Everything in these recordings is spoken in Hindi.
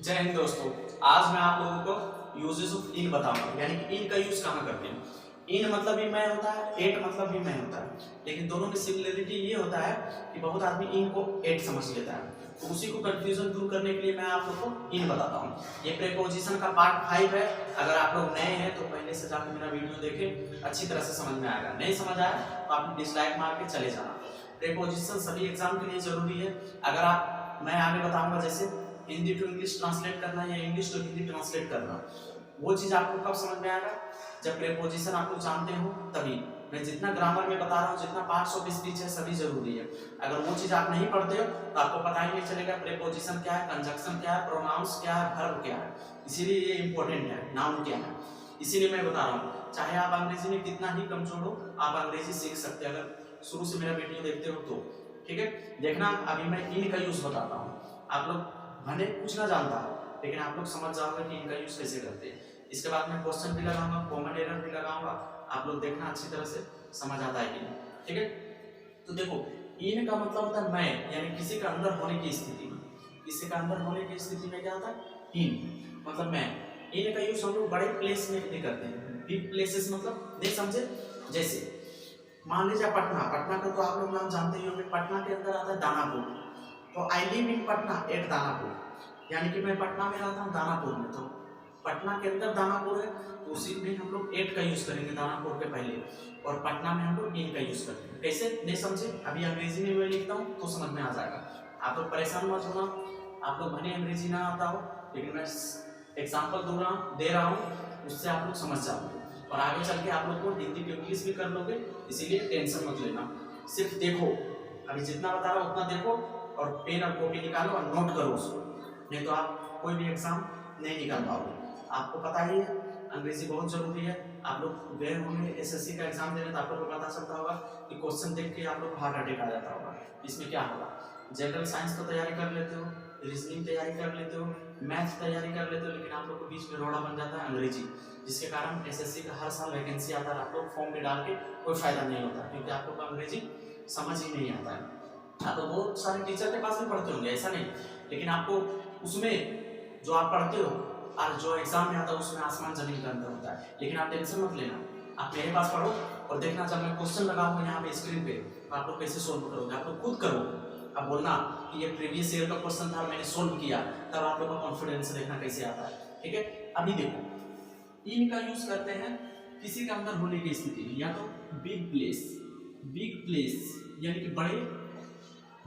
जय हिंद दोस्तों। आज मैं आप लोगों को यूजेस ऑफ इन बताऊंगा, यानी कि इन का यूज कहाँ करते हैं। इन मतलब भी मैं होता है, एट मतलब भी मैं होता है, लेकिन दोनों में सिमिलरिटी ये होता है कि बहुत आदमी इन को एट समझ लेता है। तो उसी को कंफ्यूजन दूर करने के लिए मैं आप लोग को इन बताता हूँ। ये प्रेपोजिशन का पार्ट 5 है। अगर आप लोग नए हैं तो पहले से जाकर मेरा वीडियो देखें, अच्छी तरह से समझ में आएगा। नहीं समझ आया तो आप डिसलाइक मार के चले जाना। प्रेपोजिशन सभी एग्जाम के लिए जरूरी है। अगर आप मैं आगे बताऊंगा, जैसे हिंदी टू इंग्लिश ट्रांसलेट करना या इंग्लिश टू हिंदी ट्रांसलेट करना, वो चीज आपको कब समझ में आएगा? जब प्रेपोजिशन आप लोग जानते हो तभी। मैं जितना ग्रामर में बता रहा हूँ, जितना पार्ट्स ऑफ स्पीच है, सभी जरूरी है। अगर वो चीज आप नहीं पढ़ते हो तो आपको पता ही नहीं चलेगा प्रेपोजिशन क्या है, कंजक्शन क्या है, प्रोनाउंस क्या है, वर्ब क्या है। इसीलिए ये इंपॉर्टेंट है, नाउन क्या है। इसीलिए मैं बता रहा हूँ, चाहे आप अंग्रेजी में कितना ही कमजोर हो, आप अंग्रेजी सीख सकते हैं अगर शुरू से मेरा वीडियो देखते हो तो। ठीक है, देखना अभी मैं इन का यूज बताता हूँ। आप लोग भले कुछ ना जानता हो, लेकिन आप लोग समझ जाओगे कि इनका यूज कैसे करते हैं। इसके बाद मैं क्वेश्चन भी लगाऊंगा, कॉमन एरर भी लगाऊंगा। आप लोग देखना अच्छी तरह से समझ आता है कि नहीं। ठीक है, तो देखो, इन का मतलब होता है मैं, यानी किसी का अंदर होने की स्थिति में। किसी का अंदर होने की स्थिति में क्या होता है? इन मतलब मैं। इन का यूज हम लोग बड़े प्लेस में भी करते हैं। बिग प्लेसेस मतलब नहीं समझे? जैसे मान लीजिए पटना, पटना का तो आप लोग नाम जानते ही होंगे। पटना के अंदर आता है दानापुर। तो I live in Patna at Danapur, यानी कि मैं पटना में रहता हूँ दानापुर में। तो पटना के अंदर दानापुर है, तो उसी में हम लोग एट का यूज करेंगे दानापुर के पहले, और पटना में हम लोग इन का यूज करते हैं। कैसे नहीं समझे? अभी अंग्रेजी में मैं लिखता हूँ तो समझ में आ जाएगा। आप लोग परेशान मत होना। आप लोग भले अंग्रेजी ना आता हो, लेकिन मैं एग्जाम्पल दे रहा हूँ, उससे आप लोग समझ जाओगे और आगे चल के आप लोग को हिंदी की इंग्लिश भी कर लोगे। इसीलिए टेंशन मत लेना, सिर्फ देखो। अभी जितना बता रहा हूँ उतना देखो, और पेन और कॉपी निकालो और नोट करो उसको। नहीं तो आप कोई भी एग्जाम नहीं निकाल पाओगे। आपको पता ही है अंग्रेजी बहुत जरूरी है। आप लोग गए होंगे एसएससी का एग्जाम देने, तो आप लोग को पता चलता होगा कि क्वेश्चन देख के आप लोग को हार्ट अटैक आ जाता होगा। इसमें क्या होगा? जनरल साइंस तो तैयारी कर लेते हो, रीजनिंग तैयारी कर लेते हो, मैथ्स तैयारी कर लेते हो, लेकिन आप लोग को बीच में रोड़ा बन जाता है अंग्रेजी, जिसके कारण एसएससी का हर साल वैकेंसी आता है। आप लोग फॉर्म में डाल के कोई फायदा नहीं होता, क्योंकि आप लोग को अंग्रेजी समझ ही नहीं आता है। आप तो बहुत सारे टीचर के पास भी पढ़ते होंगे, ऐसा नहीं, लेकिन आपको उसमें जो आप पढ़ते हो और जो एग्जाम में आता है उसमें आसमान जमीन का अंतर होता है। लेकिन आप टेंशन मत लेना, आप मेरे पास पढ़ो और देखना, जब मैं क्वेश्चन लगाऊंगा यहाँ पे स्क्रीन पे, तो आप लोग कैसे सोल्व करोगे। आप लोग खुद करो, अब बोलना कि ये प्रीवियस ईयर का क्वेश्चन था, मैंने सोल्व किया, तब आप लोग का कॉन्फिडेंस देखना कैसे आता है। ठीक है, अभी देखो, इन का यूज करते हैं किसी के अंदर होने की स्थिति में, या तो बिग प्लेस। बिग प्लेस यानी कि बड़े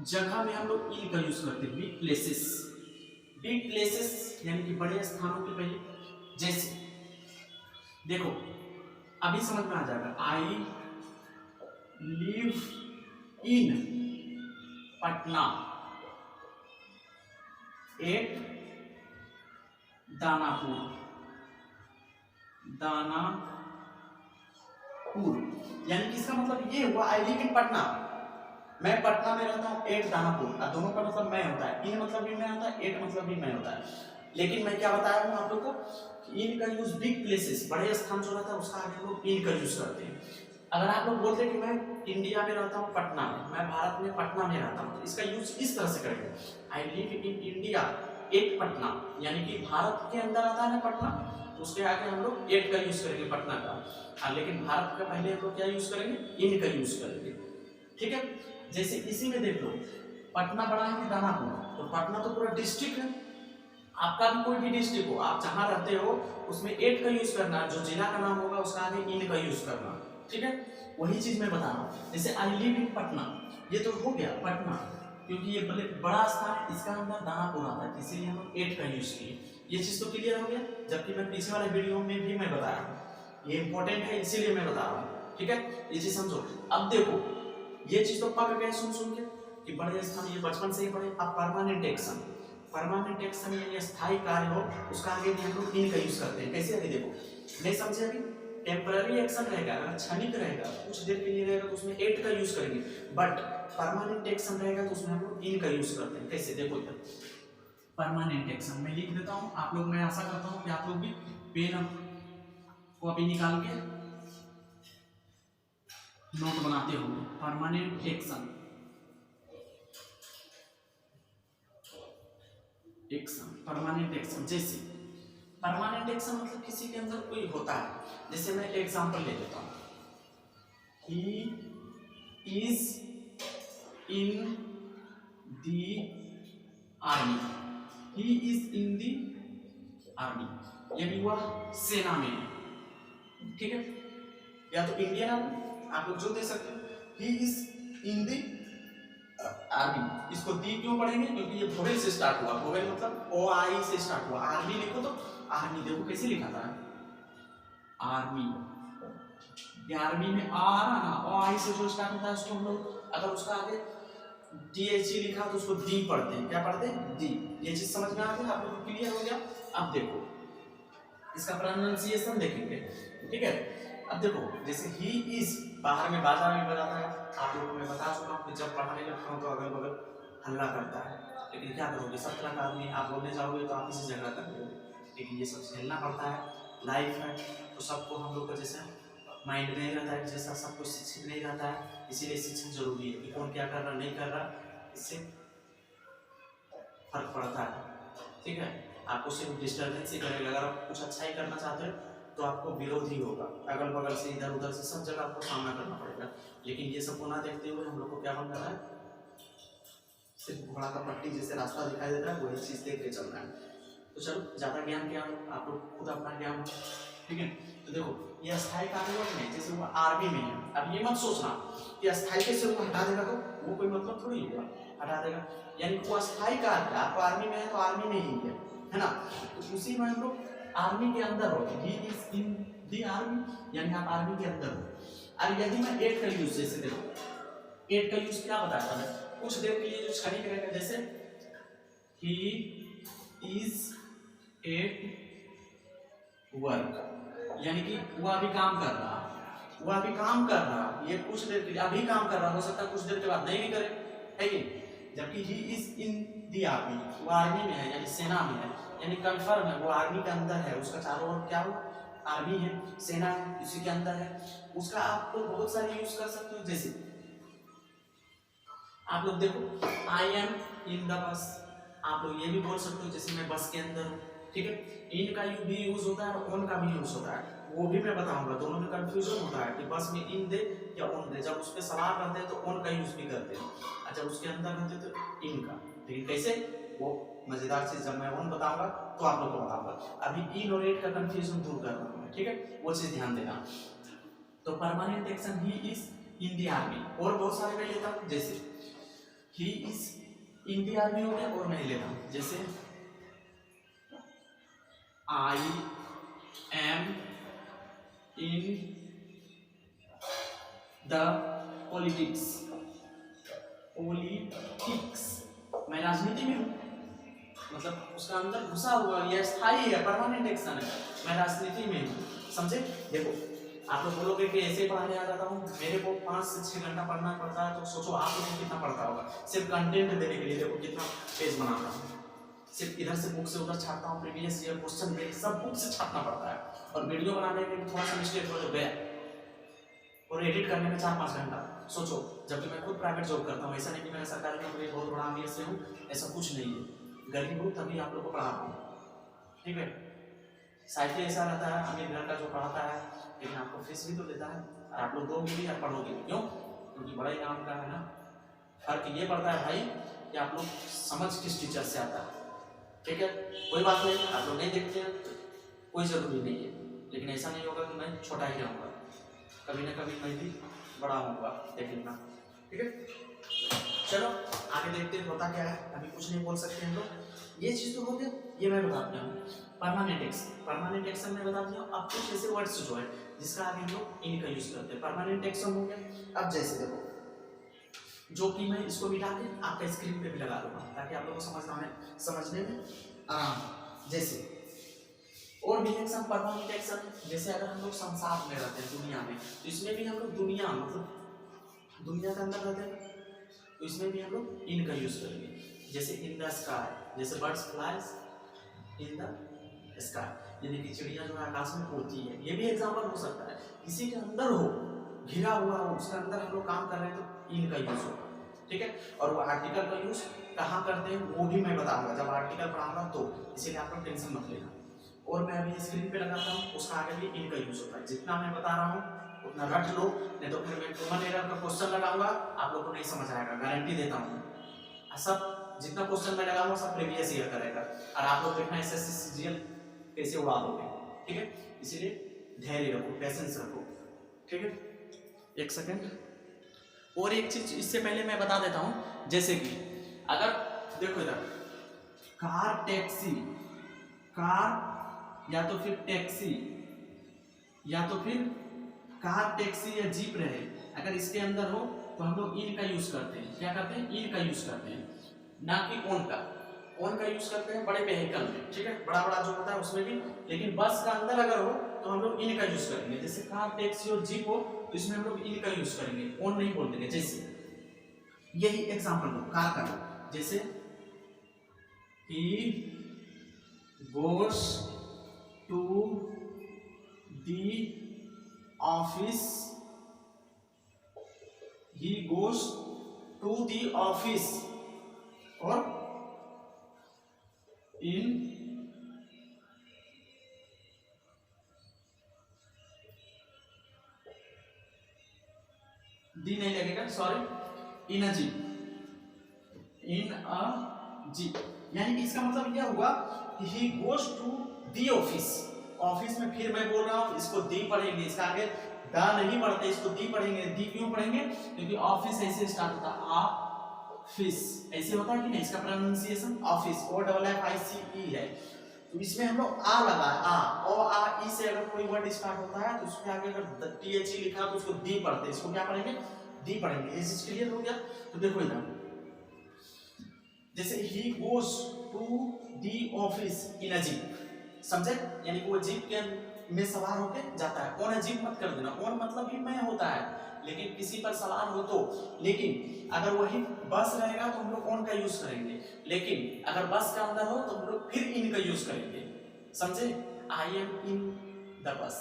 जगह में हम लोग इन का यूज करते हैं। बिग प्लेसेस, बिग प्लेसेस यानी कि बड़े स्थानों के पहले। जैसे देखो, अभी समझ में आ जाएगा। I live in Patna at Danapur. यानी कि इसका मतलब ये हुआ, आई लिव इन पटना, मैं पटना में रहता हूँ, एट दानापुर। दोनों का मतलब मैं होता है। इन मतलब भी मैं होता है, एट मतलब भी मैं होता है। लेकिन मैं क्या बताया हूँ आप लोग को कि इन का यूज बिग प्लेसेस, बड़े स्थान जो रहता है उसका आगे लोग इन का यूज करते हैं। अगर आप लोग बोलते हैं कि मैं इंडिया में रहता हूँ पटना में, मैं भारत में पटना में रहता हूँ, तो इसका यूज इस तरह से करेंगे। आई live in India at Patna, यानी कि भारत के अंदर आता है ना पटना, तो उसके आगे हम लोग एट का यूज करेंगे पटना का। लेकिन भारत का पहले हम लोग क्या यूज करेंगे? इन का यूज करेंगे। ठीक है, जैसे इसी में देख लो, पटना बड़ा है कि दानापुर? तो पटना तो पूरा डिस्ट्रिक्ट है। आपका भी कोई भी डिस्ट्रिक्ट हो, आप जहां रहते हो उसमें एट का यूज करना, जो जिला का नाम होगा उसका आगे इन का यूज करना। ठीक है, वही चीज मैं बता रहा हूँ। जैसे आई लिव इन पटना, ये तो हो गया पटना, क्योंकि ये बड़ा स्थान है, इसका अंदर दानापुर आता है, इसीलिए हम लोग एट का यूज किए। ये चीज तो क्लियर हो गया। जबकि मैं पीछे वाले वीडियो में भी मैं बताया हूँ, ये इंपॉर्टेंट है इसीलिए मैं बता रहा हूँ। ठीक है, ये चीज समझो। अब देखो, ये चीज तो पक गए सुन के कि बड़े स्थान, ये बचपन से ही पढ़े। अब परमानेंट एक्शन, परमानेंट एक्शन यानी स्थायी कार्य हो, उसका आगे भी हम लोग इन का यूज करते हैं। कैसे? अभी देखो, नहीं समझे अभी? टेम्पररी एक्शन रहेगा, अगर क्षणिक रहेगा, कुछ देर के लिए रहेगा, तो उसमें एट का यूज करेंगे। बट परमानेंट एक्शन रहेगा तो उसमें हम लोग इन का यूज करते हैं। कैसे? देखो इधर, परमानेंट एक्शन मैं लिख देता हूँ। आप लोग, मैं आशा करता हूँ कि आप लोग भी पेन कॉपी निकाल के नोट बनाते हो। Permanent action, action, permanent action. जैसे परमानेंट एक्शन मतलब किसी के अंदर कोई होता है, जैसे मैं एग्जांपल ले लेता हूँ, he is in the army, he is in the army, यानी वह सेना में है, ठीक है, या तो इंडियन आर्मी आप लोग जो दे सकते हो, he is in the army. इसको दी क्यों पढ़ेंगे, क्योंकि ये वोवेल से स्टार्ट हुआ, वोवेल मतलब ओ आई से स्टार्ट हुआ, आर्मी लिखो तो आर्मी, देखो कैसे लिखा था आर्मी, ये आर्मी में आ रहा ना, ओ आई से जो स्टार्ट होता है उसको हम लोग अगर उसका आगे डी एच ई लिखा तो उसको दी पढ़ते हैं, क्या पढ़ते हैं, दी। ये चीज समझ में आ गई, आप लोग को क्लियर हो गया। अब देखो इसका प्रोनाउंसिएशन देखेंगे, ठीक है। अब देखो जैसे ही इज बाहर में बाजा में बजाता है, आप लोगों को मैं बता चुका हूँ कि जब पढ़ाने लगता हूँ तो अगल बगल हल्ला करता है, लेकिन क्या करोगे, सब तरह का आदमी, आप बोलने जाओगे तो आप इसे झगड़ा कर लोगे, लेकिन ये सब झेलना पड़ता है, लाइफ है, तो सबको हम लोग को जैसे माइंड नहीं रहता है, जैसा सब कुछ शिक्षित नहीं रहता है, इसीलिए शिक्षण जरूरी है कि कौन क्या कर रहा नहीं कर रहा, इससे फर्क पड़ता है, ठीक है। आपको सिर्फ डिस्टर्बेंस ही करेगा, अगर आप कुछ अच्छा ही करना चाहते हो तो आपको विरोध ही होगा, अगल बगल से इधर उधर से सब जगह आपको सामना करना पड़ेगा, लेकिन ये सब को ना देखते हुए हम लोग को क्या बनना है, सिर्फ घोड़ा का पट्टी जैसे रास्ता दिखाई देता है वही चीज देख के चलना है। तो चलो ज्यादा ज्ञान क्या हो, आप लोग खुद अपना ज्ञान, ठीक है। तो देखो ये अस्थायी कार्यक्रम में, जैसे वो आर्मी में है, अब ये मत सोचना कि अस्थायी कैसे वो हटा देगा, तो वो कोई मतलब थोड़ी होगा हटा देगा, यानी वो अस्थायी कार्य, आपको आर्मी में है तो आर्मी में ही है ना, तो उसी में हम लोग आर्मी के अंदर हो, he is in the army, यानी आप आर्मी के अंदर हो। अब यदि मैं एट का यूज, जैसे देखो एट का यूज क्या बताया था मैं, कुछ देर के लिए जो क्षणिक रहेगा, जैसे ही इज एट वर्क, यानी कि वह अभी काम कर रहा, वह अभी काम कर रहा, ये कुछ देर के लिए अभी काम कर रहा, हो सकता है कुछ देर के बाद नहीं भी करे, है कि, जबकि he is in the army, वो आर्मी में है यानी सेना में है, यानी कन्फर्म है वो आर्मी के अंदर है, उसका चारों ओर क्या हो, आर्मी है, सेना है, इसी के अंदर है, उसका आप लोग बहुत सारे यूज कर सकते हो, जैसे आप लोग देखो I am in the bus, आप लोग ये भी बोल सकते हो जैसे मैं बस के अंदर हूँ, ठीक है। इन का भी यूज होता है और ऑन का भी यूज होता है, वो भी मैं बताऊंगा, दोनों में कंफ्यूजन होता है कि बस में इन दे या ऑन दे, जब उस पर सवाल रहते हैं तो ऑन का यूज भी करते हैं, और जब उसके अंदर रहते हैं तो इन का, लेकिन कैसे, वो मजेदार चीज जब मैं ऑन बताऊंगा तो आप लोग को बताऊंगा, अभी इन और एट का कंफ्यूजन दूर कर रहा हूँ, ठीक है, वो चीज ध्यान देना। तो permanent action he is in the army, और बहुत सारे मैं लेता हूँ, जैसे he is in the army हो गया, और मैं लेता हूँ जैसे I am in the politics, politics, मैं राजनीति में हूँ, मतलब उसका अंदर घुसा हुआ, यह स्थायी है, परमानेंट एक्शन है, मैं राजनीति में हूँ, समझे। देखो आप लोग बोलोगे कि ऐसे पढ़ाने आ जाता हूँ, मेरे को 5 से 6 घंटा पढ़ना पड़ता है, तो सोचो आप लोगों को कितना पढ़ता होगा, सिर्फ कंटेंट देने के लिए, देखो कितना पेज बनाता हूँ, सिर्फ इधर से बुक से उधर छापता हूँ, प्रीवियस ईयर क्वेश्चन देख सब बुक से छापना पड़ता है, और वीडियो बनाने में थोड़ा सा मिस्टेक हो गया, और एडिट करने में 4-5 घंटा, सोचो, जबकि मैं खुद प्राइवेट जॉब करता हूँ, ऐसा नहीं कि मैं सरकारी नौकरी बहुत बड़ा अमीर से हूँ, ऐसा कुछ नहीं है, गरीब हूँ तभी आप लोग को पढ़ाता हूँ, ठीक है। साहित्य ऐसा रहता है, अमीर घर का जो पढ़ाता है, लेकिन आपको फीस भी तो देता है, और आप लोग दोगे भी या पढ़ोगे, क्यों, क्योंकि बड़ा ही नाम का है ना। फर्क ये पड़ता है भाई कि आप लोग समझ किस टीचर से आता है, ठीक है। कोई बात नहीं, आप लोग नहीं देखते हैं तो कोई जरूरी नहीं है, लेकिन ऐसा नहीं होगा कि मैं छोटा ही रहूँगा, कभी ना कभी मैं भी बड़ा होऊंगा, देख लेना, ठीक है। चलो आगे देखते हैं होता क्या है, अभी कुछ नहीं बोल सकते हम लोग, ये चीज तो हो गया, ये मैं बता दिया हूँ। परमानेंट एक्शन, परमानेंट एक्शन में बता दिया, अब कुछ ऐसे वर्ड्स जो है जिसका आगे हम लोग इन का यूज करते हैं, परमानेंट एक्शन हो गया। अब जैसे देखो, जो कि मैं इसको मिटा के आपका स्क्रीन पे भी लगा दूंगा ताकि आप लोगों को समझने में जैसे और भी एक्शन, परमानेंट एक्शन, जैसे अगर हम लोग संसार में रहते हैं, दुनिया में, तो इसमें भी हम लोग दुनिया मतलब दुनिया के अंदर रहते हैं, तो इसमें भी हम लोग इन का यूज करेंगे, जैसे इन द स्काई, जैसे birds flies in the sky, यानी कि चिड़िया जो है आकाश में उड़ती है, ये भी एग्जांपल हो सकता है, किसी के अंदर हो, घिरा हुआ हो, उसके अंदर हम लोग काम कर रहे हैं तो इन का यूज होगा, ठीक है। और वो आर्टिकल का यूज कहाँ करते हैं वो भी मैं बताऊंगा जब आर्टिकल पढ़ाऊंगा, तो इसीलिए आप लोग टेंशन मत लेना। और मैं अभी स्क्रीन पे लगाता हूँ, उसका आगे भी इन का यूज होता है। जितना मैं बता रहा हूँ उतना रट लो, नहीं तो फिर मैं कॉमन एरर का क्वेश्चन लगाऊंगा, आप लोग को नहीं समझ आएगा, गारंटी देता हूँ। सब जितना क्वेश्चन मैं लगाऊंगा सब प्रीवियस ईयर करेगा, और आप लोग देखना एसएससी सीजीएल कैसे उड़ा दोगे, ठीक है। इसीलिए धैर्य रखो, पेशेंस रखो, ठीक है। एक सेकंड, और एक चीज इससे पहले मैं बता देता हूं, जैसे कि अगर देखो इधर कार टैक्सी, कार या तो फिर टैक्सी, या तो फिर कार टैक्सी या जीप रहे, अगर इसके अंदर हो तो हम लोग इन का यूज करते हैं। क्या करते हैं? इन का यूज करते हैं, ना कि ओन का। ओन का यूज करते हैं बड़े व्हीकल में, ठीक है, बड़ा बड़ा जो होता है उसमें भी। लेकिन बस का अंदर अगर हो तो हम लोग इन का यूज करेंगे। जैसे कार टैक्सी और जीप हो तो इसमें हम लोग इन का यूज करेंगे, ओन नहीं बोल देंगे। जैसे यही एग्जांपल लो कार का लो, जैसे ही goes to the office, he goes to the office, और in दी नहीं लगेगा, sorry, in a jeep, in a jeep. यानी कि इसका मतलब यह हुआ कि he goes to the office, office में। फिर मैं बोल रहा हूं इसको दी पढ़ेंगे, इसका आगे दा नहीं पढ़ते, इसको दी पढ़ेंगे। दी क्यों पढ़ेंगे? क्योंकि ऑफिस ऐसे स्टार्ट होता है, ऑफिस ऐसे होता है कि नहीं, इसका pronunciation office, O double F I C E है। तो इसमें हम लोग आ लगा है, आ, ओ आ ई से अगर कोई वर्ड स्टार्ट होता है तो उसके आगे अगर टी एच ई लिखा तो उसको दी पढ़ते हैं। इसको क्या पढ़ेंगे? दी पढ़ेंगे। ये चीज क्लियर हो गया? तो देखो इधर जैसे ही goes to the office in a jeep, समझे? यानी कि वो जीप के में सवार होके जाता है। ऑन जीप मत कर देना, ऑन मतलब ही मैं होता है, लेकिन किसी पर सवार हो तो। लेकिन अगर वही बस रहेगा तो हम लोग ऑन का यूज करेंगे, लेकिन अगर बस का अंदर हो तो हम लोग फिर इन का यूज करेंगे, समझे? I am in the bus,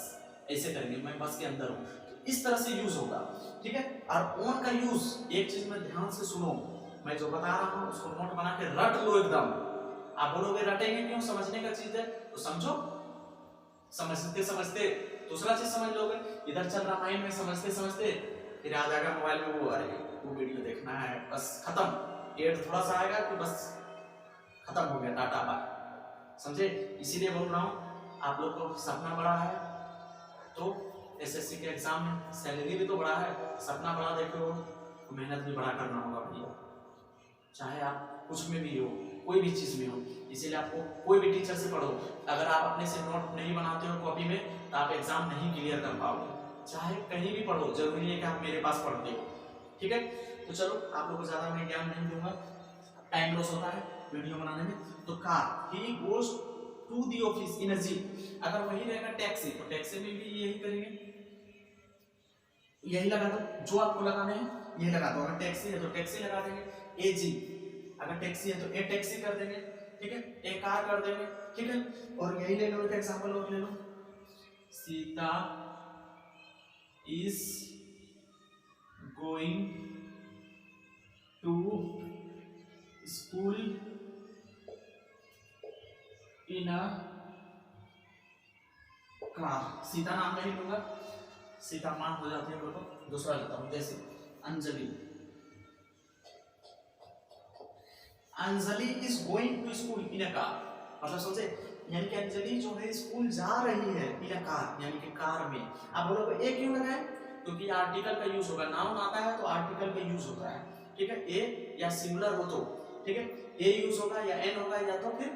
ऐसे करेंगे, मैं बस के अंदर हूं। तो इस तरह से यूज होगा, ठीक है। और ऑन का यूज एक चीज में ध्यान से सुनो, मैं जो बता रहा हूं उसको नोट बना के रट लो एकदम। आप बोलोगे रटेंगे क्यों? समझने का चीज है तो समझो, समझते समझते दूसरा चीज समझ लोगे। इधर चल रहा माइंड में समझते समझते फिर आ जाएगा मोबाइल में वो, अरे वो वीडियो देखना है, बस खत्म। एड थोड़ा सा आएगा कि बस खत्म हो गया, टाटा बाय, समझे? इसीलिए बोल रहा हूँ आप लोग को सपना बड़ा है तो एसएससी के एग्जाम में सैलरी भी तो बड़ा है, सपना बड़ा देखो तो मेहनत भी बड़ा करना होगा भैया, चाहे आप कुछ में भी हो, कोई भी चीज में हो। इसीलिए आपको कोई भी टीचर से पढ़ो, अगर आप अपने से नोट नहीं बनाते हो कॉपी में तो आप एग्जाम नहीं क्लियर कर पाओगे। चाहे कहीं भी पढ़ो, जरूरी है कि आप मेरे पास पढ़ते हो, ठीक है। तो चलो आप लोगों को ज्यादा मैं ज्ञान नहीं दूंगा, टाइम लॉस होता है वीडियो बनाने में। तो car, he goes to the office in a jeep. अगर वही रहेगा टैक्सी तो टैक्सी में भी यही करेंगे, यही लगा दो, जो आपको लगाने हैं यही लगा दो। अगर टैक्सी है तो टैक्सी लगा देंगे, ए जीप। अगर टैक्सी है तो ए टैक्सी कर देंगे, ठीक है, ए कार कर देंगे, ठीक है। और यही ले लो, एक एग्जांपल और ले लो, Sita is going to school in a car. Sita नाम नहीं लूंगा, सीता मान हो जाती है, तो दूसरा लेता हूं, जैसे Anjali, Anjali is going to school in a car, मतलब समझे? यानी कि अंजलि जो है स्कूल जा रही है इन अ कार, यानी कि कार में। आप बोलोगे ए क्यों लगाए? क्योंकि आर्टिकल का यूज होगा, नाउन आता है तो आर्टिकल का यूज होता है, ठीक है। ए या सिंगुलर हो तो, ठीक है, ए यूज होगा या एन होगा या तो फिर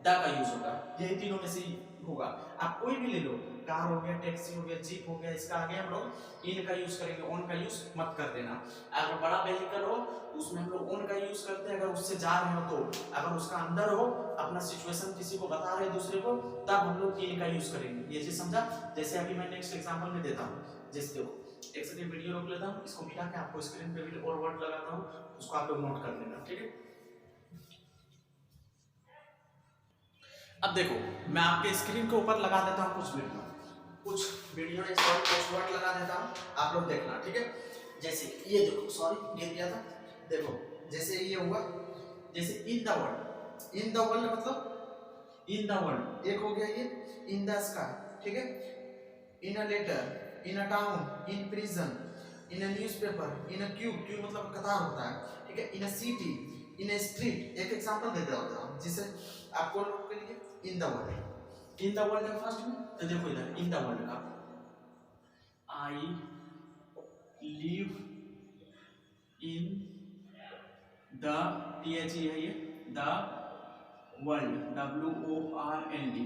द का यूज होगा, यही तीनों में से होगा। आप कोई भी ले लो, कार हो गया, टैक्सी हो गया, जीप हो गया, इसका आगे हम लोग इन का यूज करेंगे, ऑन का यूज मत कर देना। अगर बड़ा व्हीकल हो तो उसमें हम लोग ऑन का यूज करते हैं, अगर उससे जा रहे हो तो। अगर उसका अंदर हो, अपना सिचुएशन किसी को बता रहे दूसरे को, तब हम लोग इन का यूज करेंगे। ये चीज समझा? जैसे अभी मैं नेक्स्ट एग्जांपल में देता हूँ, जैसे देखो, एक सेकंड वीडियो रोक लेता हूँ, इसको मिटा के आपको स्क्रीन पे भी और वर्ड लगाता हूँ, उसको आप लोग नोट कर लेना, ठीक है। अब देखो मैं आपके स्क्रीन के ऊपर लगा देता हूँ कुछ वीडियो ने सॉरी कुछ वर्ड लगा देता हूँ, आप लोग देखना, ठीक है। जैसे ये देखो, सॉरी गिर गया था, देखो जैसे ये हुआ, जैसे इन द वर्ल्ड मतलब इन द वर्ल्ड, एक हो गया ये इन द स्काई, ठीक है। In a letter, in a town, in prison, in a newspaper, in a cube, cube मतलब कतार होता है, ठीक है। In a city, in a street, एक एग्जांपल दे रहा हूं जिसे आपको लोग के लिए in the world, in the world का फर्स्ट में तो देखो इधर इन द वर्ल्ड का I live in the, TH है ये द वर्ल्ड, WORLD,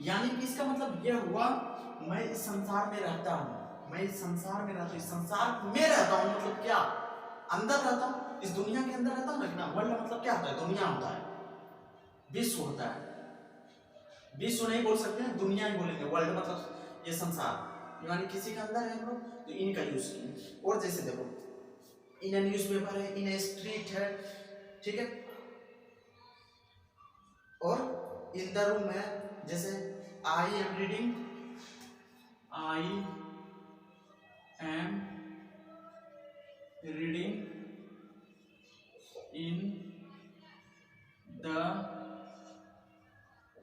यानी कि इसका मतलब यह हुआ मैं इस संसार में रहता हूँ, मैं इस संसार में रहता हूँ, इस संसार में रहता हूँ मतलब क्या, अंदर रहता हूँ, इस दुनिया के अंदर रहता हूँ ना। वर्ल्ड मतलब क्या होता है, दुनिया होता है, विश्व होता है, विश्व नहीं बोल सकते हैं, दुनिया ही बोलेंगे। वर्ल्ड मतलब ये संसार, यानी किसी के अंदर है हम लोग तो इनका यूज किए। और जैसे देखो इन न्यूज़पेपर है, इन स्ट्रीट है, ठीक है। और इन द रूम है, जैसे I am reading, I am reading in the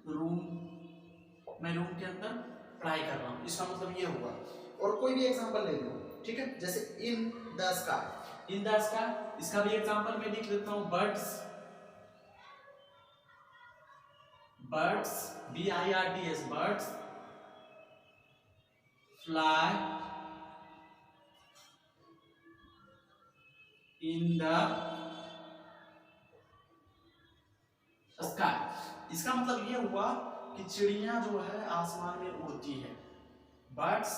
room, मैं रूम के अंदर पढ़ाई कर रहा हूँ, इसका मतलब ये हुआ। और कोई भी एग्जांपल ले लो, ठीक है। जैसे in the sky, in the sky, इसका भी एग्जांपल मैं लिख देता हूँ, birds, birds BIRDS, birds fly in the sky, इसका मतलब ये हुआ कि चिड़िया जो है आसमान में उड़ती है, birds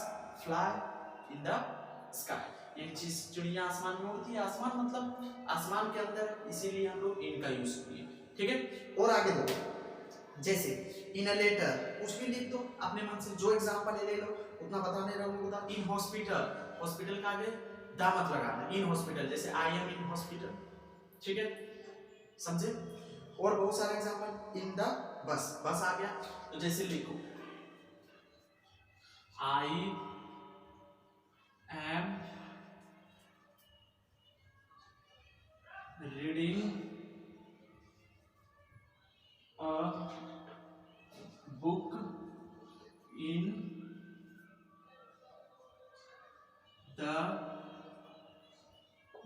fly in the sky, एक चीज चिड़िया आसमान में उड़ती है, आसमान मतलब आसमान के अंदर, इसीलिए हम लोग इनका यूज किए, ठीक है। और आगे देखो जैसे इन अ लेटर, कुछ भी लिख दो अपने मन से, जो एग्जांपल ले लो उतना बताने रहूंगा। इन हॉस्पिटल, हॉस्पिटल का आगे दा मत लगाना, इन हॉस्पिटल, जैसे आई एम इन हॉस्पिटल, ठीक है, समझे। और बहुत सारे एग्जांपल, इन द बस, बस आ गया तो जैसे लिखो I am reading a book in the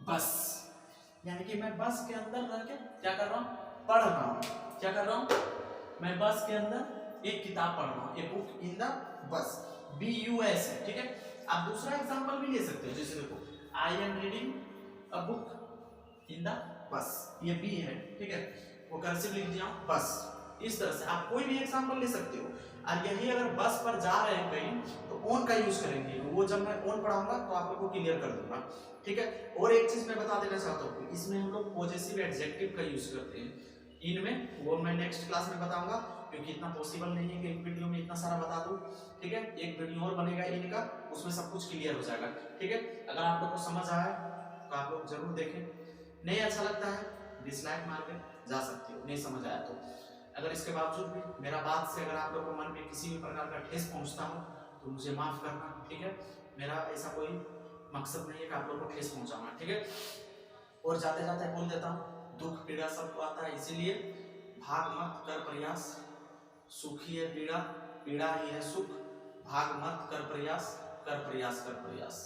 bus, यानी कि मैं बस के अंदर रह के क्या कर रहा हूँ, पढ़ रहा हूँ, क्या कर रहा हूँ, मैं बस के अंदर एक किताब पढ़ रहा हूँ, a book in the bus, BUS है, ठीक है। आप दूसरा एग्जांपल भी ले सकते हो, जैसे देखो I am reading a book in the bus, ये बी है, ठीक है, वो कर्सिव लिख दिया बस। इस तरह से आप कोई भी एग्जांपल ले सकते हो। और यही अगर बस पर जा रहे हैं कहीं तो ऑन का यूज करेंगे, वो जब मैं ऑन पढ़ाऊंगा तो आप लोग को क्लियर कर दूंगा, ठीक है। और एक चीज मैं बता देना चाहता हूँ, इसमें हम लोग पॉजेसिव एडजेक्टिव का यूज करते हैं इनमें, वो मैं नेक्स्ट क्लास में बताऊंगा, क्योंकि इतना पॉसिबल नहीं है कि एक वीडियो में इतना सारा बता दूं, ठीक है। एक वीडियो और बनेगा इनका, उसमें सब कुछ क्लियर हो जाएगा, ठीक है। अगर आप लोग को समझ आया तो आप लोग जरूर देखें, नहीं अच्छा लगता है डिसलाइक मार के जा सकते हो, नहीं समझ आया तो। अगर इसके बावजूद भी मेरा बात से अगर आप लोगों को मन में किसी भी प्रकार का ठेस पहुंचता हो तो मुझे माफ करना, ठीक है। मेरा ऐसा कोई मकसद नहीं है कि आप लोगों को ठेस पहुंचाना, ठीक है। और जाते जाते बोल देता हूँ, दुख पीड़ा सबको आता है, इसीलिए भाग मत कर प्रयास, सुखी है पीड़ा, पीड़ा ही है सुख, भाग मत कर प्रयास, कर प्रयास कर प्रयास।